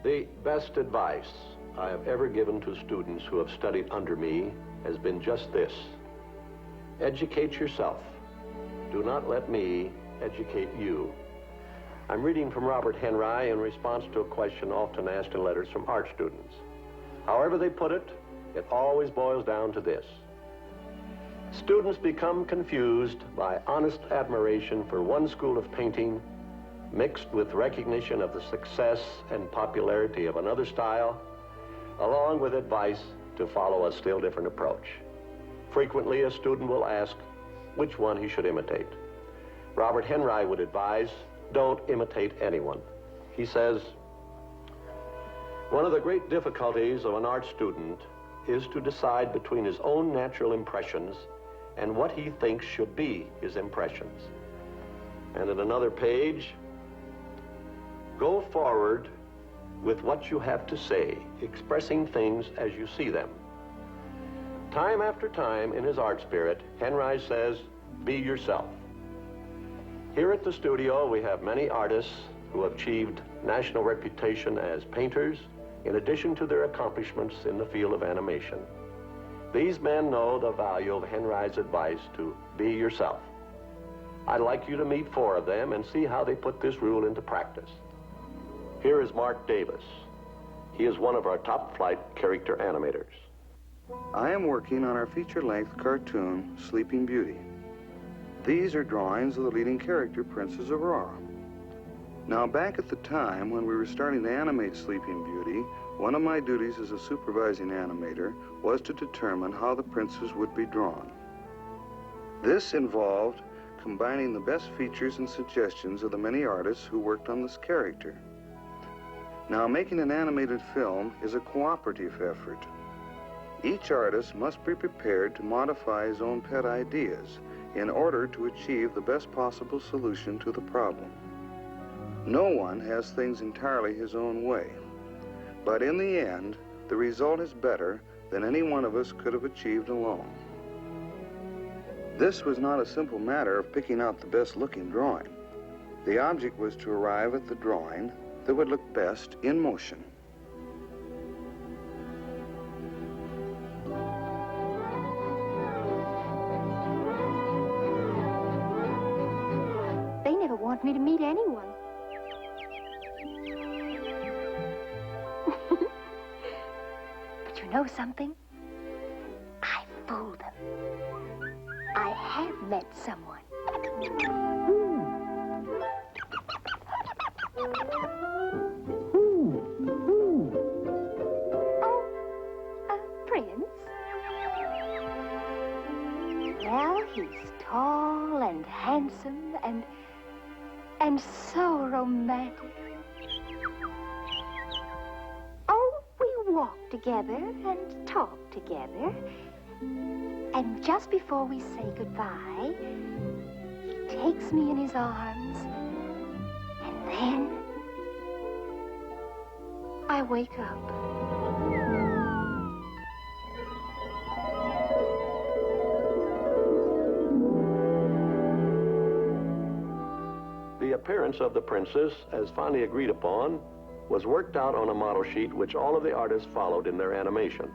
The best advice I have ever given to students who have studied under me has been just this: educate yourself. Do not let me educate you. I'm reading from Robert Henry in response to a question often asked in letters from art students. However they put it, it always boils down to this: students become confused by honest admiration for one school of painting mixed with recognition of the success and popularity of another style, along with advice to follow a still different approach. Frequently, a student will ask which one he should imitate. Robert Henry would advise, don't imitate anyone. He says, one of the great difficulties of an art student is to decide between his own natural impressions and what he thinks should be his impressions. And at another page, go forward with what you have to say, expressing things as you see them. Time after time in his art spirit, Henry says, be yourself. Here at the studio, we have many artists who have achieved national reputation as painters, in addition to their accomplishments in the field of animation. These men know the value of Henry's advice to be yourself. I'd like you to meet 4 of them and see how they put this rule into practice. Here is Mark Davis. He is one of our top-flight character animators. I am working on our feature-length cartoon, Sleeping Beauty. These are drawings of the leading character, Princess Aurora. Now, back at the time when we were starting to animate Sleeping Beauty, one of my duties as a supervising animator was to determine how the princess would be drawn. This involved combining the best features and suggestions of the many artists who worked on this character. Now, making an animated film is a cooperative effort. Each artist must be prepared to modify his own pet ideas in order to achieve the best possible solution to the problem. No one has things entirely his own way, but in the end, the result is better than any one of us could have achieved alone. This was not a simple matter of picking out the best-looking drawing. The object was to arrive at the drawing that would look best in motion. They never want me to meet anyone. But you know something? I fooled them. I have met someone. Prince? Well, he's tall and handsome and so romantic. Oh, we walk together and talk together. And just before we say goodbye, he takes me in his arms. And then I wake up. The appearance of the princess, as finally agreed upon, was worked out on a model sheet which all of the artists followed in their animation.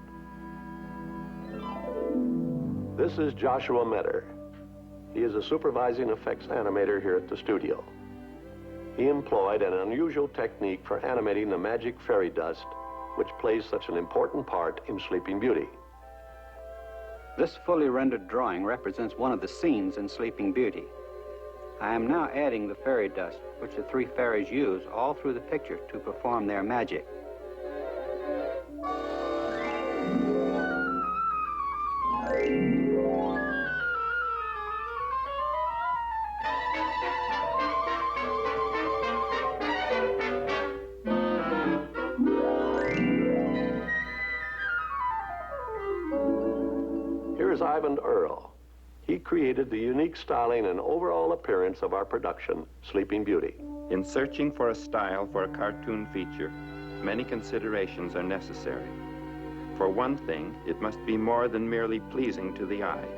This is Joshua Metter. He is a supervising effects animator here at the studio. He employed an unusual technique for animating the magic fairy dust, which plays such an important part in Sleeping Beauty. This fully rendered drawing represents one of the scenes in Sleeping Beauty. I am now adding the fairy dust, which the 3 fairies use all through the picture to perform their magic. Here is Ivan Earle. he created the unique styling and overall appearance of our production, Sleeping Beauty. In searching for a style for a cartoon feature, many considerations are necessary. For one thing, it must be more than merely pleasing to the eye.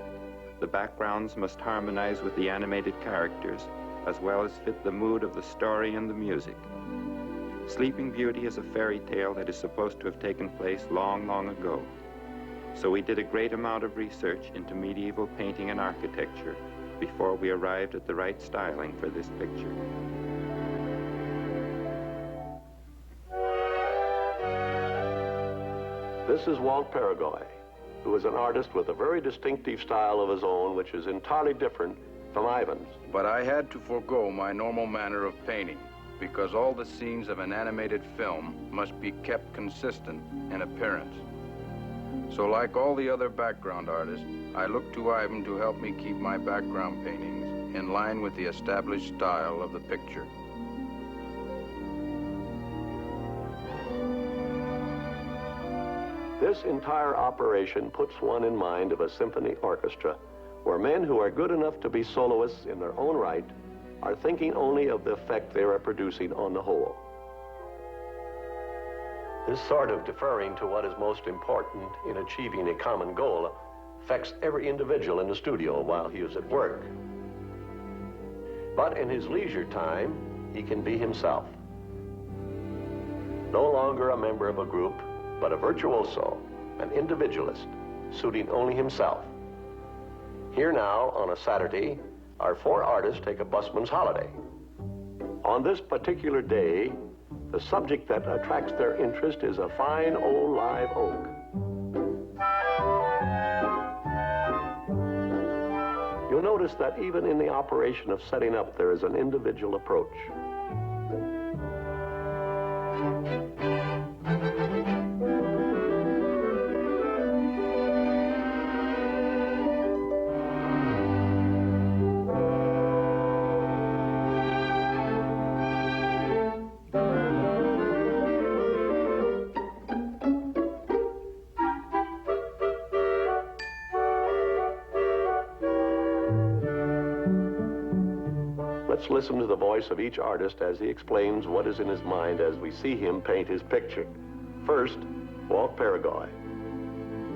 The backgrounds must harmonize with the animated characters, as well as fit the mood of the story and the music. Sleeping Beauty is a fairy tale that is supposed to have taken place long, long ago. So we did a great amount of research into medieval painting and architecture before we arrived at the right styling for this picture. This is Walt Peregoy, who is an artist with a very distinctive style of his own, which is entirely different from Ivan's. But I had to forego my normal manner of painting, because all the scenes of an animated film must be kept consistent in appearance. So like all the other background artists, I looked to Ivan to help me keep my background paintings in line with the established style of the picture. This entire operation puts one in mind of a symphony orchestra, where men who are good enough to be soloists in their own right are thinking only of the effect they are producing on the whole. This sort of deferring to what is most important in achieving a common goal affects every individual in the studio while he is at work. But in his leisure time, he can be himself. No longer a member of a group, but a virtuoso, an individualist, suiting only himself. Here now, on a Saturday, our 4 artists take a busman's holiday. On this particular day, the subject that attracts their interest is a fine old live oak. You'll notice that even in the operation of setting up, there is an individual approach. Let's listen to the voice of each artist as he explains what is in his mind as we see him paint his picture. First, Walt Peregoy.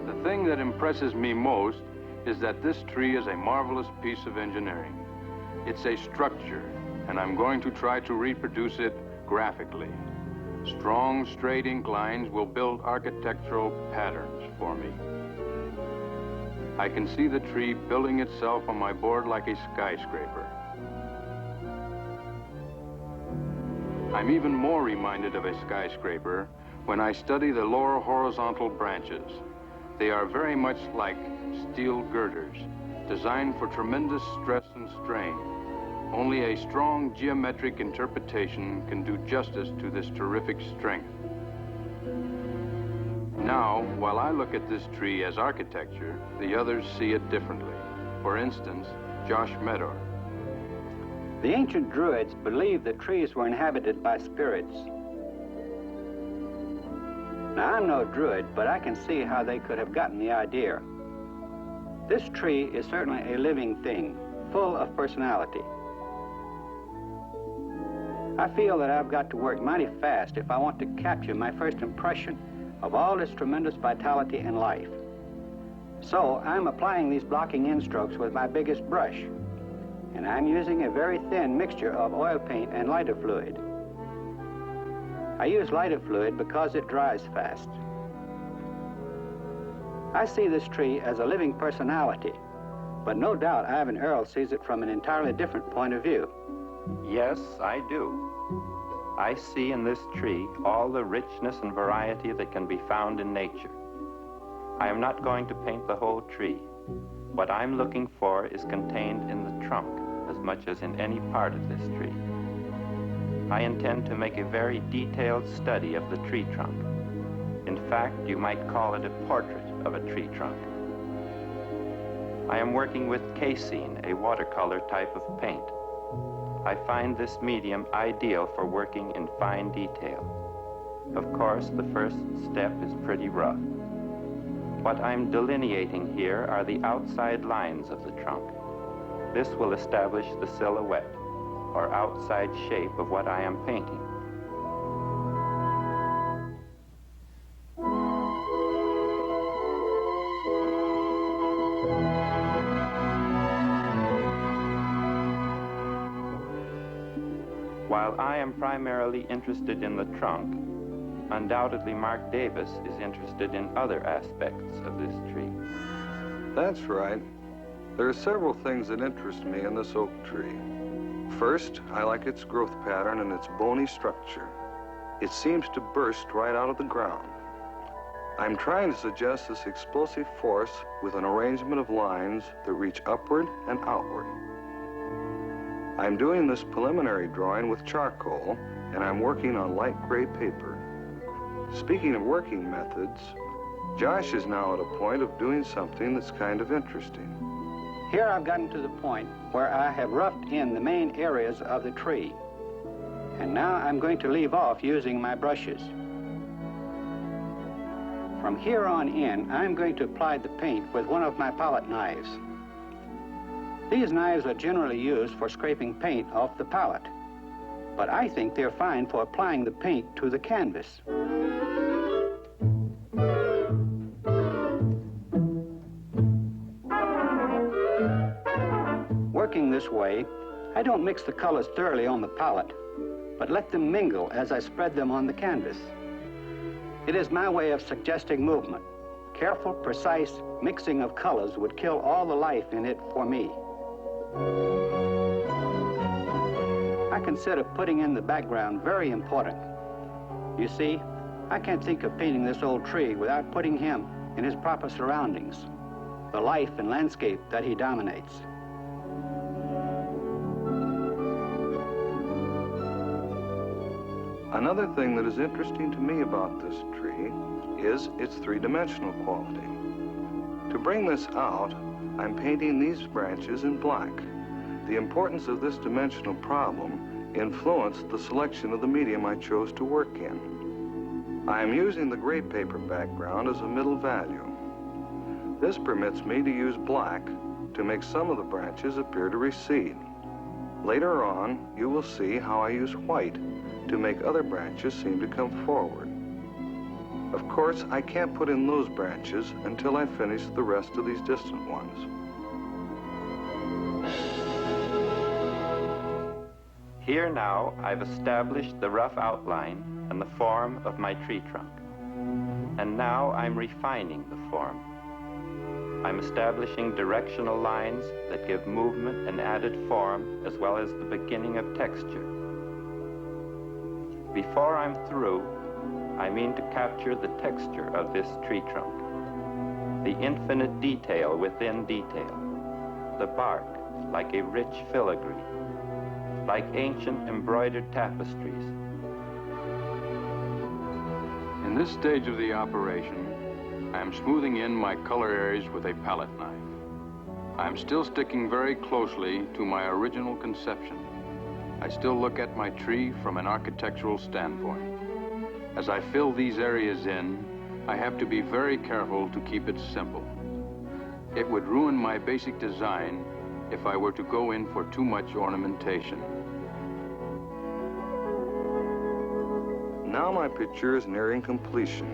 The thing that impresses me most is that this tree is a marvelous piece of engineering. It's a structure, and I'm going to try to reproduce it graphically. Strong, straight inclines will build architectural patterns for me. I can see the tree building itself on my board like a skyscraper. I'm even more reminded of a skyscraper when I study the lower horizontal branches. They are very much like steel girders, designed for tremendous stress and strain. Only a strong geometric interpretation can do justice to this terrific strength. Now, while I look at this tree as architecture, the others see it differently. For instance, Josh Medor. The ancient Druids believed that trees were inhabited by spirits. Now, I'm no Druid, but I can see how they could have gotten the idea. This tree is certainly a living thing, full of personality. I feel that I've got to work mighty fast if I want to capture my first impression of all its tremendous vitality and life. So, I'm applying these blocking in strokes with my biggest brush. And I'm using a very thin mixture of oil paint and lighter fluid. I use lighter fluid because it dries fast. I see this tree as a living personality, but no doubt Ivan Earle sees it from an entirely different point of view. Yes, I do. I see in this tree all the richness and variety that can be found in nature. I am not going to paint the whole tree. What I'm looking for is contained in the trunk as much as in any part of this tree. I intend to make a very detailed study of the tree trunk. In fact, you might call it a portrait of a tree trunk. I am working with casein, a watercolor type of paint. I find this medium ideal for working in fine detail. Of course, the first step is pretty rough. What I'm delineating here are the outside lines of the trunk. This will establish the silhouette, or outside shape of what I am painting. While I am primarily interested in the trunk, undoubtedly Mark Davis is interested in other aspects of this tree. That's right. There are several things that interest me in this oak tree. First, I like its growth pattern and its bony structure. It seems to burst right out of the ground. I'm trying to suggest this explosive force with an arrangement of lines that reach upward and outward. I'm doing this preliminary drawing with charcoal, and I'm working on light gray paper. Speaking of working methods, Josh is now at a point of doing something that's kind of interesting. Here I've gotten to the point where I have roughed in the main areas of the tree. And now I'm going to leave off using my brushes. From here on in, I'm going to apply the paint with one of my palette knives. These knives are generally used for scraping paint off the palette, but I think they're fine for applying the paint to the canvas. Working this way, I don't mix the colors thoroughly on the palette, but let them mingle as I spread them on the canvas. It is my way of suggesting movement. Careful, precise mixing of colors would kill all the life in it for me. I consider putting in the background very important. You see, I can't think of painting this old tree without putting him in his proper surroundings, the life and landscape that he dominates. Another thing that is interesting to me about this tree is its three-dimensional quality. To bring this out, I'm painting these branches in black. The importance of this dimensional problem influenced the selection of the medium I chose to work in. I am using the gray paper background as a middle value. This permits me to use black to make some of the branches appear to recede. Later on, you will see how I use white to make other branches seem to come forward. Of course, I can't put in those branches until I finish the rest of these distant ones. Here now, I've established the rough outline and the form of my tree trunk. And now I'm refining the form. I'm establishing directional lines that give movement and added form, as well as the beginning of texture. Before I'm through, I mean to capture the texture of this tree trunk, the infinite detail within detail, the bark like a rich filigree, like ancient embroidered tapestries. In this stage of the operation, I am smoothing in my color areas with a palette knife. I am still sticking very closely to my original conception. I still look at my tree from an architectural standpoint. As I fill these areas in, I have to be very careful to keep it simple. It would ruin my basic design if I were to go in for too much ornamentation. Now my picture is nearing completion.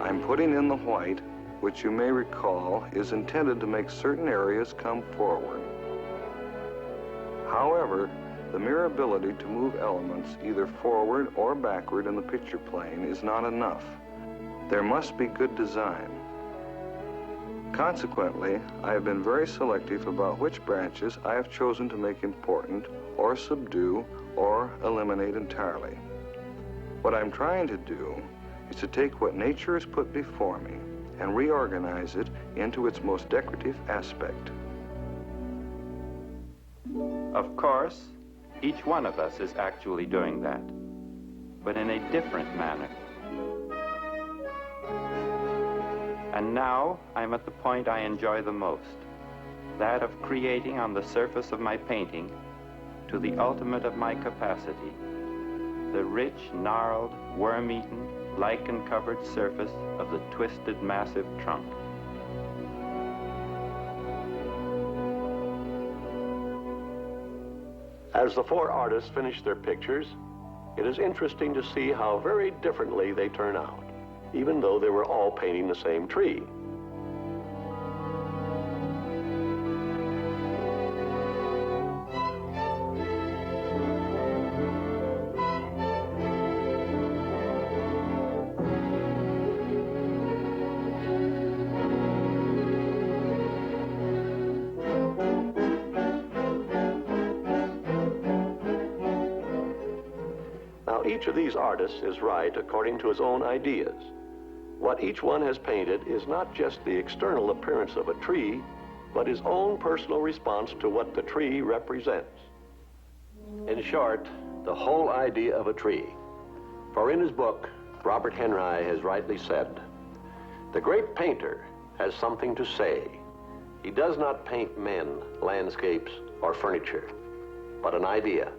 I'm putting in the white, which you may recall is intended to make certain areas come forward. However, the mere ability to move elements either forward or backward in the picture plane is not enough. There must be good design. Consequently, I have been very selective about which branches I have chosen to make important, or subdue, or eliminate entirely. What I'm trying to do is to take what nature has put before me and reorganize it into its most decorative aspect. Of course, each one of us is actually doing that, but in a different manner. And now I'm at the point I enjoy the most, that of creating on the surface of my painting, to the ultimate of my capacity, the rich, gnarled, worm-eaten, lichen-covered surface of the twisted, massive trunk. As the four artists finish their pictures, it is interesting to see how very differently they turn out, even though they were all painting the same tree. Now, each of these artists is right according to his own ideas. What each one has painted is not just the external appearance of a tree, but his own personal response to what the tree represents. In short, the whole idea of a tree. For in his book, Robert Henry has rightly said, "The great painter has something to say. He does not paint men, landscapes, or furniture, but an idea."